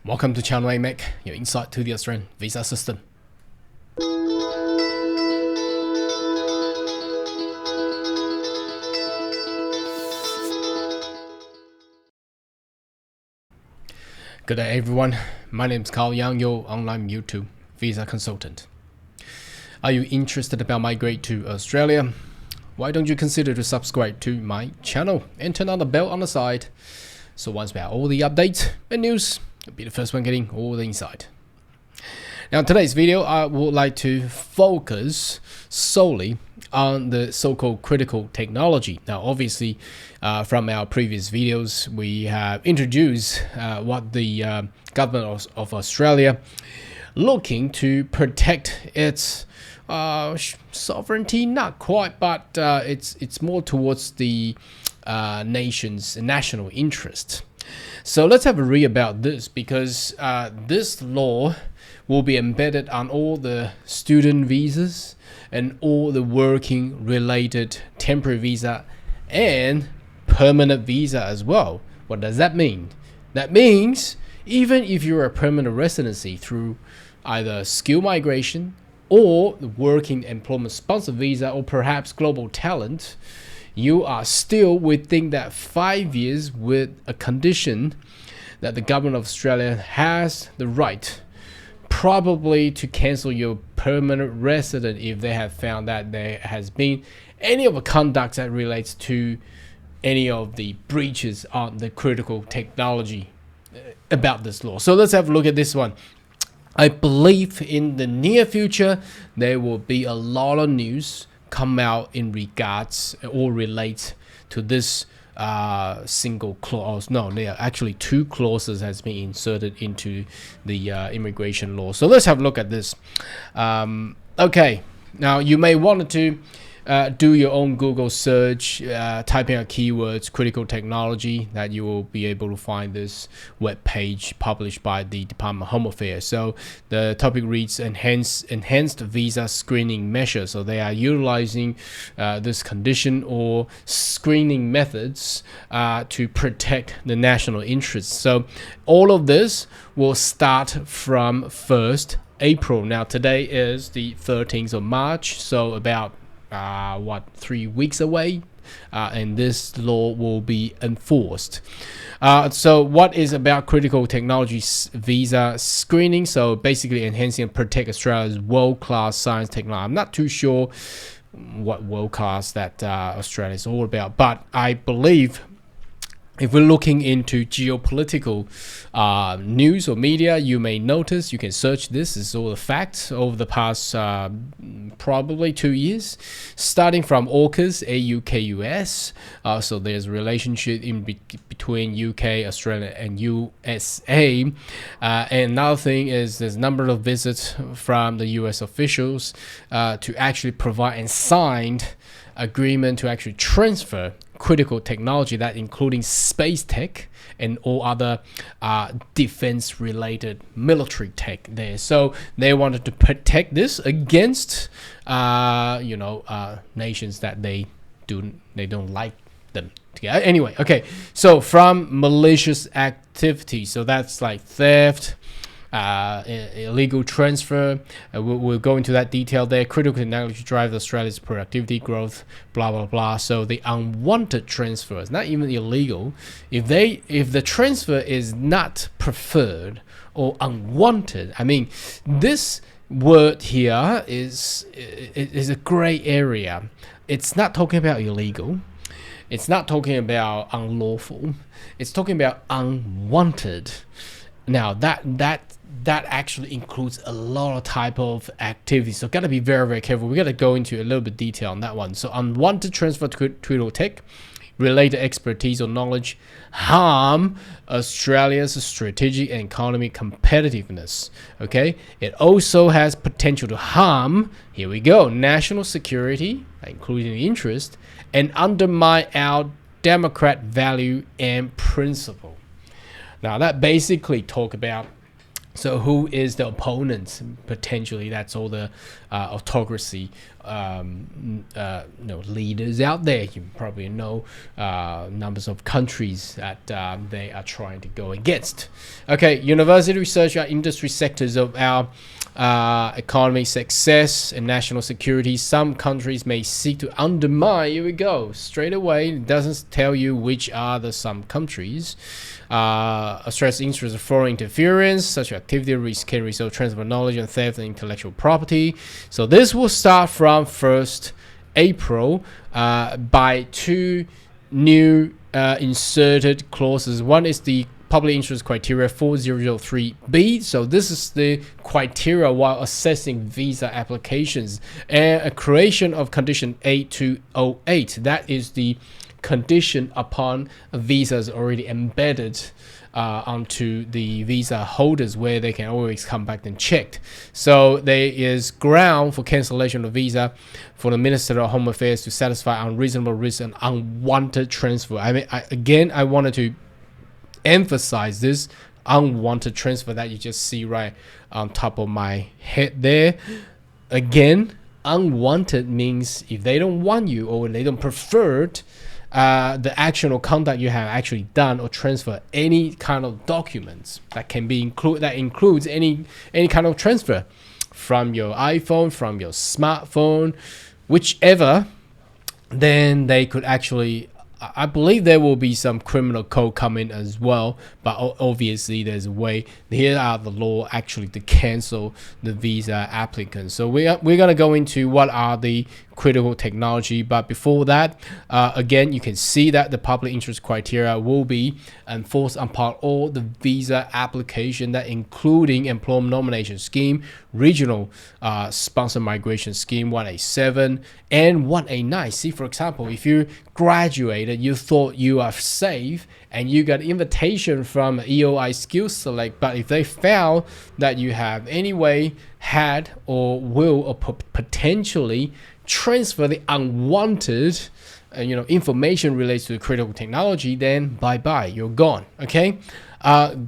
Welcome to Channel AMEC, your insight to the Australian visa system. Good day everyone, my name is Carl Yang, your online YouTube visa consultant. Are you interested about migrate to Australia? Why don't you consider to subscribe to my channel and turn on the bell on the side, so once we have all the updates and news, you'll be the first one getting all the insight. Now in today's video, I would like to focus solely on the so-called critical technology. Now obviously from our previous videos, we have introduced what the government of Australia looking to protect its sovereignty, not quite, but it's more towards the nation's national interest. So let's have a read about this, because this law will be embedded on all the student visas and all the working related temporary visa and permanent visa as well. What does that mean? That means even if you're a permanent residency through either skill migration or the working employment sponsor visa or perhaps global talent, you are still within that 5 years with a condition that the government of Australia has the right probably to cancel your permanent resident if they have found that there has been any of the conduct that relates to any of the breaches on the critical technology about this law. So let's have a look at this one. I believe in the near future there will be a lot of news come out in regards or relate to this single clause. No, there are actually two clauses has been inserted into the immigration law. So let's have a look at this. Okay, now you may want to do your own Google search, type in keywords critical technology, that you will be able to find this web page published by the Department of Home Affairs. So the topic reads enhanced visa screening measures. So they are utilizing this condition or screening methods to protect the national interests. So all of this will start from 1st April. Now today is the 13th of March, so about 3 weeks away, and this law will be enforced. So what is about critical technology visa screening? So basically enhancing and protect Australia's world-class science technology. I'm not too sure what world-class that Australia is all about, but I believe if we're looking into geopolitical news or media, you may notice, you can search this is all the facts over the past probably 2 years, starting from AUKUS, AUKUS. So there's a relationship in between UK, Australia, and USA. And another thing is there's a number of visits from the US officials to actually provide and signed agreement to actually transfer critical technology, that including space tech and all other defense related military tech there. So they wanted to protect this against nations that they don't like them. Anyway, okay, so from malicious activity, so that's like theft, illegal transfer, we'll go into that detail there. Critical technology drives Australia's productivity growth, blah blah blah. So the unwanted transfers, not even illegal, if the transfer is not preferred or unwanted, I mean this word here is a gray area. It's not talking about illegal, it's not talking about unlawful, it's talking about unwanted. Now that actually includes a lot of type of activities, so gotta be very, very careful. We gotta go into a little bit detail on that one. So unwanted transfer to critical tech, related expertise or knowledge, harm Australia's strategic and economic competitiveness. Okay, it also has potential to harm, here we go, national security, including interest, and undermine our democrat value and principle. Now that basically talk about, so who is the opponent? Potentially that's all the autocracy leaders out there. You probably know numbers of countries that they are trying to go against. Okay, university research are industry sectors of our economic success and national security. Some countries may seek to undermine. Here we go. Straight away, it doesn't tell you which are the some countries. Australia's interest of foreign interference, such activity can result transfer of knowledge and theft and intellectual property. So this will start from 1st April by two new inserted clauses. One is the public interest criteria 4003B. So this is the criteria while assessing visa applications, and a creation of condition 8208. That is the condition upon visas already embedded onto the visa holders, where they can always come back and check. So there is ground for cancellation of visa for the Minister of Home Affairs to satisfy unreasonable risk and unwanted transfer. I wanted to emphasize this unwanted transfer that you just see right on top of my head there. Again, unwanted means if they don't want you or they don't prefer it, the action or conduct you have actually done or transfer any kind of documents that can be includes any kind of transfer from your iPhone, from your smartphone, whichever, then they could actually, I believe there will be some criminal code coming as well, but obviously there's a way. Here are the law actually to cancel the visa applicants. So we're gonna go into what are the critical technology, but before that, again, you can see that the public interest criteria will be enforced upon all the visa application, that including employment nomination scheme, regional sponsor migration scheme 187 and 189. See, for example, if you graduated, you thought you are safe and you got invitation from EOI Skills Select, but if they found that you have anyway had or will or potentially transfer the unwanted information related to critical technology, then bye-bye, you're gone. Okay,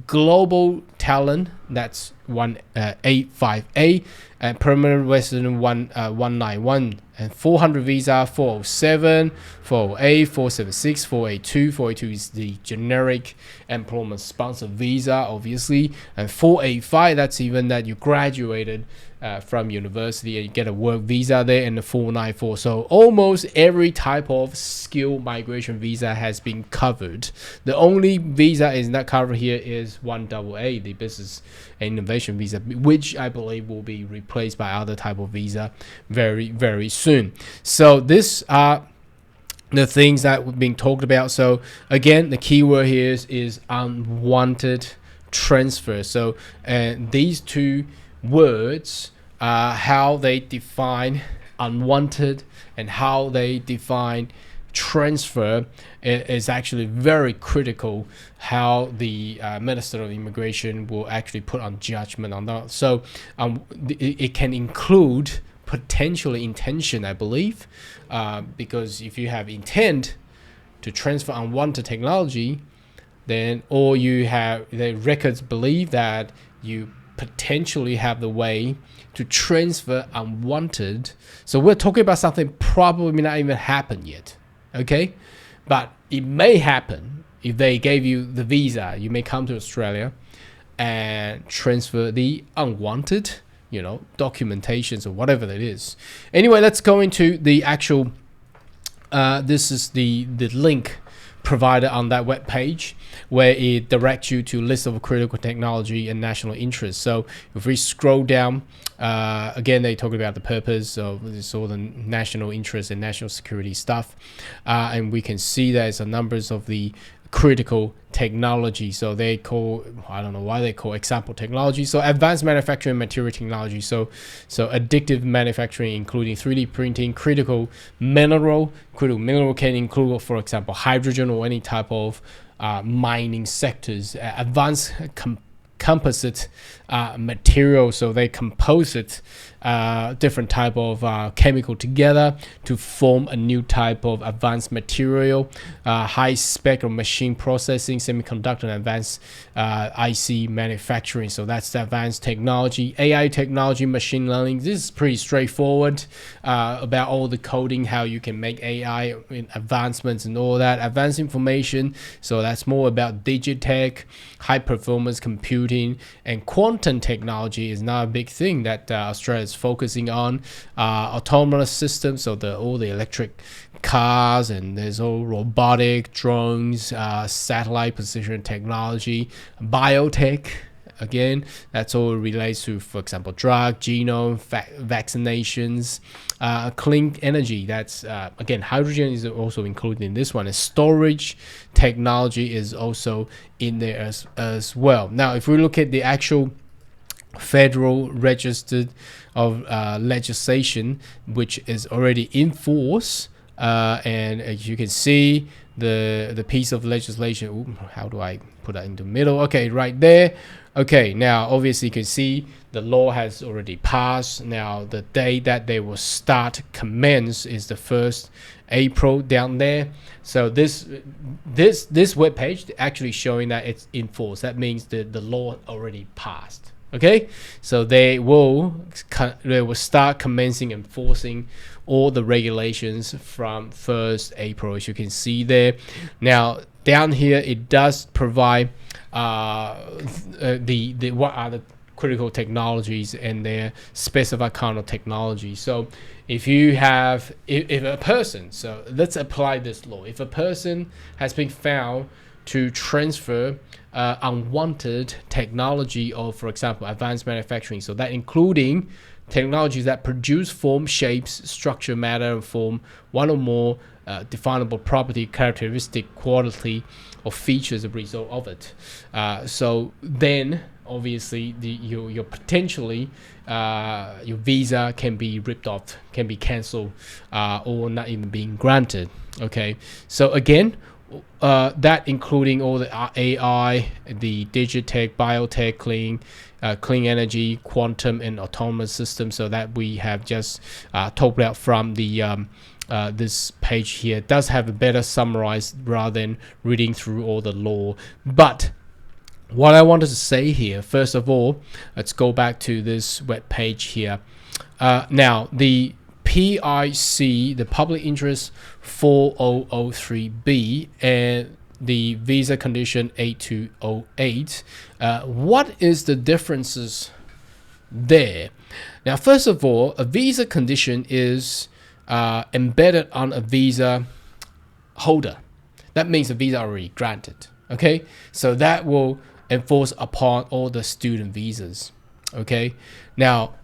global talent, that's 185A, and permanent resident 191, and 400 visa 407, 408, 476, 482. 482 is the generic employment sponsor visa, obviously, and 485, that's even that you graduated from university and you get a work visa there, and the 494. So almost every type of skill migration visa has been covered. The only visa is not covered here is 1AA, the business and innovation visa, which I believe will be replaced by other type of visa very, very soon. So this are the things that we're being talked about. So again, the keyword here is unwanted transfer. So these two words, how they define unwanted and how they define transfer, is actually very critical, how the Minister of Immigration will actually put on judgment on that. So it can include potentially intention, I believe, because if you have intent to transfer unwanted technology, then or you have the records believe that you potentially have the way to transfer unwanted. So we're talking about something probably may not even happen yet, okay? But it may happen if they gave you the visa. You may come to Australia and transfer the unwanted, documentations or whatever that is. Anyway, let's go into the actual, this is the link provided on that web page, where it directs you to a list of critical technology and national interest. So if we scroll down, again, they talk about the purpose of this, all the national interest and national security stuff, and we can see there's a numbers of the critical technology. So they call, I don't know why they call example technology. So advanced manufacturing material technology. So additive manufacturing, including 3D printing, critical mineral can include, for example, hydrogen or any type of mining sectors. Advanced composite material, so they composite different type of chemical together to form a new type of advanced material, high spec of machine processing, semiconductor, and advanced IC manufacturing. So that's the advanced technology, AI technology, machine learning. This is pretty straightforward about all the coding, how you can make AI advancements and all that. Advanced information, so that's more about digitech, high performance computing, and quantum technology is not a big thing that Australia is focusing on. Autonomous systems, so all the electric cars, and there's all robotic drones, satellite position technology, biotech. Again, that's all relates to, for example, drug, genome, vaccinations, clean energy. That's again, hydrogen is also included in this one. And storage technology is also in there as well. Now, if we look at the actual federal registered of legislation, which is already in force, and as you can see, the piece of legislation. Ooh, how do I put that in the middle? Okay, right there. Okay, now obviously you can see the law has already passed. Now the day that they will start commence is the 1st April down there. So this web page actually showing that it's in force. That means the law already passed. Okay, so they will start commencing enforcing all the regulations from 1st April, as you can see there. Now down here it does provide the what are the critical technologies and their specified kind of technology. So if you have if a person, so let's apply this law, if a person has been found to transfer unwanted technology of, for example, advanced manufacturing, so that including technologies that produce form, shapes, structure, matter, and form one or more definable property, characteristic, quality, or features as a result of it. So then obviously your potentially your visa can be ripped off, can be cancelled, or not even being granted. Okay, so again, that including all the AI, the digitech, biotech, clean energy, quantum, and autonomous systems. So that we have just talked about from the this page here does have a better summarized rather than reading through all the law. But what I wanted to say here, first of all, let's go back to this web page here. Now the PIC, the Public Interest 4003B, and the Visa Condition 8208. What is the differences there? Now, first of all, a visa condition is embedded on a visa holder. That means the visa already granted. Okay, so that will enforce upon all the student visas. Okay, now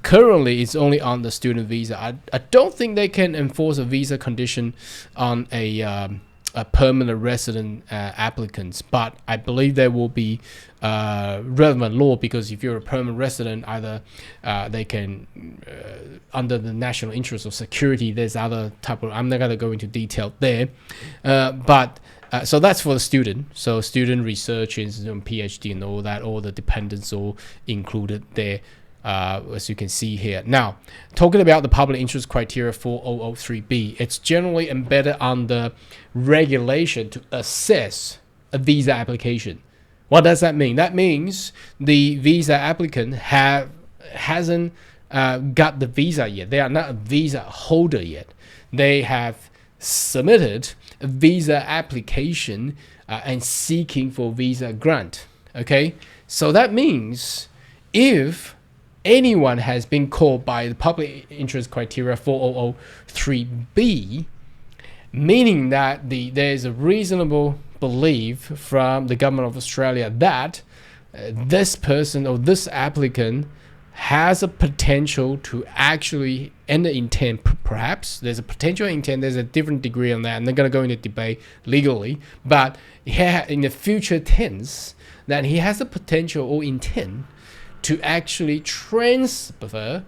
currently it's only on the student visa. I don't think they can enforce a visa condition on a permanent resident applicants, but I believe there will be relevant law, because if you're a permanent resident, either they can under the national interest of security, there's other type of, I'm not going to go into detail there, but so that's for the student. So student research and PhD and all that, all the dependents all included there. As you can see here. Now, talking about the public interest criteria 4003B, it's generally embedded on the regulation to assess a visa application. What does that mean? That means the visa applicant hasn't got the visa yet. They are not a visa holder yet. They have submitted a visa application and seeking for visa grant. Okay, so that means if anyone has been called by the public interest criteria 4003B, meaning that there is a reasonable belief from the government of Australia that this person or this applicant has a potential to actually, and the intent, perhaps there's a potential intent, there's a different degree on that, and they're going to go into debate legally, but in the future tense, that he has a potential or intent to actually transfer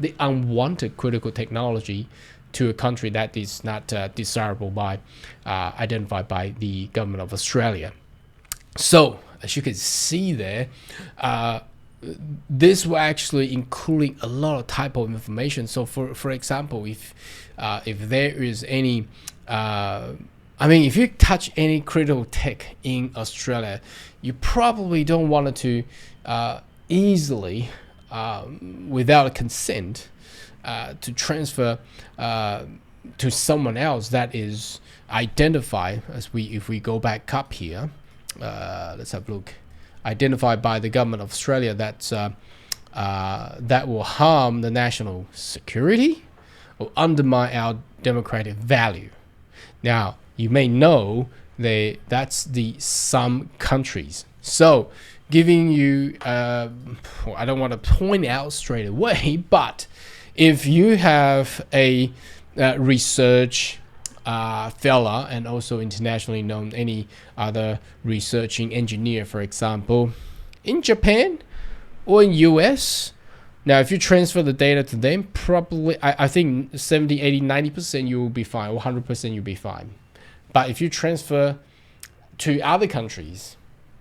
the unwanted critical technology to a country that is not desirable by identified by the government of Australia. So as you can see there, this will actually include a lot of type of information. So for example, if there is any if you touch any critical tech in Australia, you probably don't want to easily without consent to transfer to someone else that is identified as if we go back up here, let's have a look, identified by the government of Australia that will harm the national security or undermine our democratic value. Now, you may know that's some countries. So, giving you, I don't want to point out straight away, but if you have a research fella and also internationally known any other researching engineer, for example, in Japan or in US, now if you transfer the data to them, probably I think 70, 80, 90% you will be fine, or 100% you'll be fine. But if you transfer to other countries,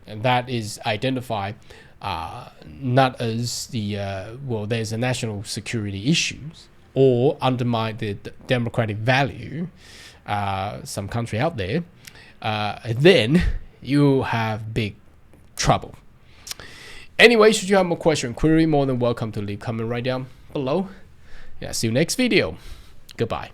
and that is identified not as there's a national security issues or undermine the democratic value, some country out there, then you have big trouble. Anyway, should you have more question, query, more than welcome to leave comment right down below. Yeah, see you next video. Goodbye.